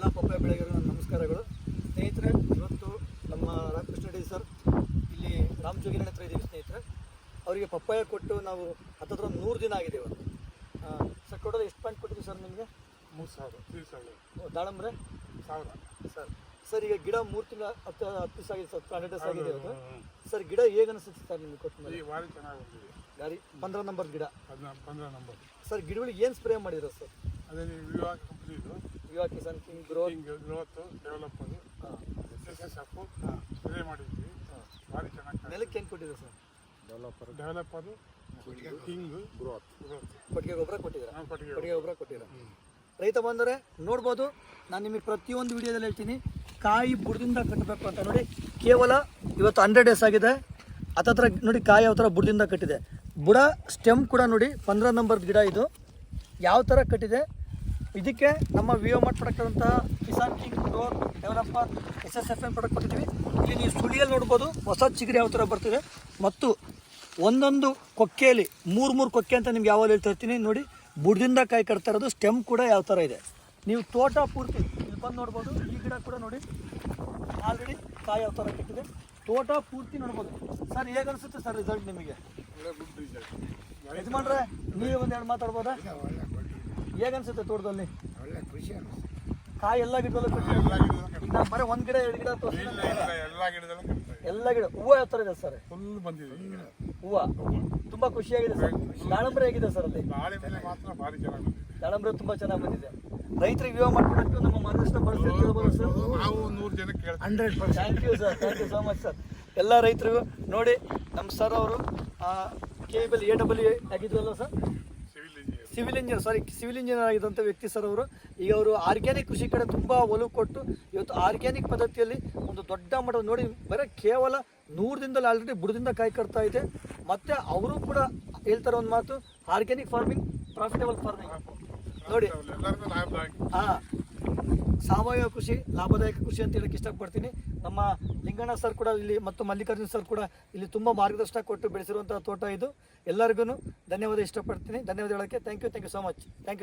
ಎಲ್ಲ ಪಪ್ಪಾಯ ಬೆಳೆಗಾರರಿಗೆ ನನ್ನ ನಮಸ್ಕಾರಗಳು. ಸ್ನೇಹಿತರೆ, ಇವತ್ತು ನಮ್ಮ ರಾಮಕೃಷ್ಣ ರೆಡ್ಡಿ ಸರ್ ಇಲ್ಲಿ ರಾಮಜೋಗಿನ ಹತ್ರ ಇದ್ದೀವಿ ಸ್ನೇಹಿತರೆ. ಅವರಿಗೆ ಪಪ್ಪಾಯ ಕೊಟ್ಟು ನಾವು ಹತ್ತತ್ರ 100 ದಿನ ಆಗಿದೆ ಇವತ್ತು. ಸರ್ ಕೊಡೋದು ಎಷ್ಟು ಪಾಯಿಂಟ್ ಕೊಟ್ಟಿದ್ದೀವಿ ಸರ್ ನಿಮಗೆ? 3000. ದಾಳಂಬ್ರೆ 1000 ಸರ್. ಈಗ ಗಿಡ 3 ತಿಂಗಳ 10 ದಿವಸ ಆಗಿದೆ ಸರ್, 100 ಡೇಸ್ ಆಗಿದೆ ಇವತ್ತು. ಸರ್ ಗಿಡ ಹೇಗೆ ಅನಿಸುತ್ತೆ ಸರ್ ನಿಮಗೆ ಕೊಟ್ಟು ಮೇಲೆ? ಭಾರಿ ಚೆನ್ನಾಗಿ ಬಂದಿದೆ. ಗಾಡಿ 15 ನಂಬರ್ ಗಿಡ. 15 ನಂಬರ್. ಸರ್ ಗಿಡಗಳಿಗೆ ಏನು ಸ್ಪ್ರೇ ಮಾಡಿರೋ ಸರ್? ಅದೇ ನೀವು ವಿವಾಹ ಕಂಪ್ನಿದು ವಿವಾ ಕಿಸಾನ್ king growth developer SSF spray ಮಾಡಿದ್ವಿ. ಭಾರಿ ಚೆನ್ನಾಗಿ ನೆಲಕ್ಕೆ ಏನು ಕೊಟ್ಟಿದೆ ಸರ್? ಡೆವಲಪರು ಕಿಂಗ್ ಗ್ರೋತ್ ಕೊಟ್ಟಿಗೆ ಗೊಬ್ಬರ ಕೊಟ್ಟಿದ್ದೀರಾ? ಕೊಟ್ಟಿಗೆ ಕೊಟ್ಟಿಗೆ ಗೊಬ್ಬರ ಕೊಟ್ಟಿದ್ದೀರಾ? ರೈತ ಬಂದರೆ ನೋಡ್ಬೋದು, ನಾನು ನಿಮಗೆ ಪ್ರತಿಯೊಂದು ವಿಡಿಯೋದಲ್ಲಿ ಹೇಳ್ತೀನಿ, ಕಾಯಿ ಬುಡದಿಂದ ಕಟ್ಟಬೇಕು ಅಂತ. ನೋಡಿ, ಕೇವಲ ಇವತ್ತು 100 ಡೇಸ್ ಆಗಿದೆ. ಹತ್ತತ್ರ ನೋಡಿ ಕಾಯಿ ಯಾವ ಥರ ಬುಡದಿಂದ ಕಟ್ಟಿದೆ. ಬುಡ ಸ್ಟೆಮ್ ಕೂಡ ನೋಡಿ 15 ನಂಬರ್ ಗಿಡ. ಇದು ಯಾವ ಥರ ಕಟ್ಟಿದೆ. ಇದಕ್ಕೆ ನಮ್ಮ Vivo mart product Kisan king growth developer SSFN product ಕೊಟ್ಟಿದ್ದೀವಿ. ಇಲ್ಲಿ ನೀವು ಸುಳಿಯಲ್ಲಿ ನೋಡ್ಬೋದು ಹೊಸ ಚಿಗುರು ಯಾವ ಥರ ಬರ್ತಿದೆ. ಮತ್ತು ಒಂದೊಂದು ಕೊಕ್ಕೆಯಲ್ಲಿ 3 ಕೊಕ್ಕೆ ಅಂತ ನಿಮ್ಗೆ ಯಾವಾಗ ಹೇಳ್ತಾ ಇರ್ತೀನಿ. ನೋಡಿ, ಬುಡದಿಂದ ಕಾಯಿ ಕಟ್ತಾ ಇರೋದು. ಸ್ಟೆಮ್ ಕೂಡ ಯಾವ ಥರ ಇದೆ. ನೀವು ತೋಟ ಪೂರ್ತಿ ಇಲ್ಲಿ ಬಂದು ನೋಡ್ಬೋದು. ಈ ಗಿಡ ಕೂಡ ನೋಡಿ ಆಲ್ರೆಡಿ ಕಾಯಿ ಯಾವ ಥರ ಕಟ್ಟಿದೆ. ತೋಟ ಪೂರ್ತಿ ನೋಡ್ಬೋದು. ಸರ್ ಹೇಗೆ ಅನಿಸುತ್ತೆ ಸರ್ ರಿಸಲ್ಟ್ ನಿಮಗೆ? ಯಜಮಾನ್ರೆ, ನೀವೇ ಒಂದೆರಡು ಮಾತಾಡ್ಬೋದಾ? ಹೇಗೆ ಅನಿಸುತ್ತೆ ತೋಟದಲ್ಲಿ? ಒಳ್ಳೆ ಖುಷಿ ಅನಿಸ್ತು. ಕಾಯಿ ಎಲ್ಲ ಗಿಡದಲ್ಲೂ ಕಟ್ಟಿದೆ. ಈಗ ನಾವು ಬರೀ 1 ಗಿಡ 2 ಗಿಡ ತೋರಿಸಿದ್ರೆ ಎಲ್ಲ ಗಿಡದಲ್ಲೂ ಕಟ್ತಾ ಇದೆ. ಎಲ್ಲ ಗಿಡ ಹೂವು ಯಾವ ಥರ ಇದೆ ಸರ್? ಫುಲ್ ಬಂದಿದೆ ಹೂವು ತುಂಬ ಖುಷಿಯಾಗಿದೆ ಸರ್. ದಾಳಂಬ್ರೆ ಹೇಗಿದೆ ಸರ್ ಅಲ್ಲಿ? ದಾಳಿಂಬೆ ಮಾತ್ರ ಭಾರಿ ಚೆನ್ನಾಗಿ ಬಂದಿದೆ. ದಾಳಂಬ್ರೆ ತುಂಬ ಚೆನ್ನಾಗಿ ಬಂದಿದೆ. ರೈತರಿಗೆ ವಿವೋ ಮಾಡ್ಕೊಡಕ್ಕೆ ನಮ್ಮ ಮಾರ್ಗದರ್ಶನ ಬಳಸ್ತಿರ್ಬೋದು ಸರ್. ನಾವು 100 ಜನಕ್ಕೆ ಕೇಳ್ತೀವಿ. 100%. Thank you sir, thank you so much sir. ಎಲ್ಲ ರೈತರಿಗೂ ನೋಡಿ, ನಮ್ಮ ಸರ್ ಅವರು KBL ಆಗಿದ್ವಲ್ಲ ಸರ್, ಸಿವಿಲ್ ಇಂಜಿನಿಯರ್ ಆಗಿದ್ದಂಥ ವ್ಯಕ್ತಿ ಸರ್ ಅವರು. ಈಗ ಅವರು ಆರ್ಗ್ಯಾನಿಕ್ ಕೃಷಿ ಕಡೆ ತುಂಬ ಒಲವು ಕೊಟ್ಟು ಇವತ್ತು ಆರ್ಗ್ಯಾನಿಕ್ ಪದ್ಧತಿಯಲ್ಲಿ ಒಂದು ದೊಡ್ಡ ಮಟ್ಟದ ನೋಡಿ, ಬರೀ ಕೇವಲ 100 ದಿನದಲ್ಲಿ ಆಲ್ರೆಡಿ ಬುಡದಿಂದ ಕಾಯಿ ಕಟ್ತಾ ಇದೆ. ಮತ್ತು ಅವರು ಕೂಡ ಹೇಳ್ತಾರೆ ಒಂದು ಮಾತು, ಆರ್ಗ್ಯಾನಿಕ್ ಫಾರ್ಮಿಂಗ್ ಪ್ರಾಫಿಟಬಲ್ ಫಾರ್ಮಿಂಗ್. ನೋಡಿ, ಎಲ್ಲರಿಗೂ ಲಾಭದಾಯಕ. ಹಾಂ, ಸಾವಯವ ಕೃಷಿ ಲಾಭದಾಯಕ ಕೃಷಿ ಅಂತ ಹೇಳಕ್ಕೆ ಇಷ್ಟಪಡ್ತೀನಿ. ನಮ್ಮ ಲಿಂಗಣ್ಣ ಸರ್ ಕೂಡ ಇಲ್ಲಿ ಮತ್ತು ಮಲ್ಲಿಕಾರ್ಜುನ್ ಸರ್ ಕೂಡ ಇಲ್ಲಿ ತುಂಬ ಮಾರ್ಗದರ್ಶನ ಕೊಟ್ಟು ಬೆಳೆಸಿರುವಂಥ ತೋಟ ಇದು. ಎಲ್ಲರಿಗೂ ಧನ್ಯವಾದ ಇಷ್ಟಪಡ್ತೀನಿ. ಧನ್ಯವಾದ ಹೇಳೋಕ್ಕೆ thank you so much. Thank you.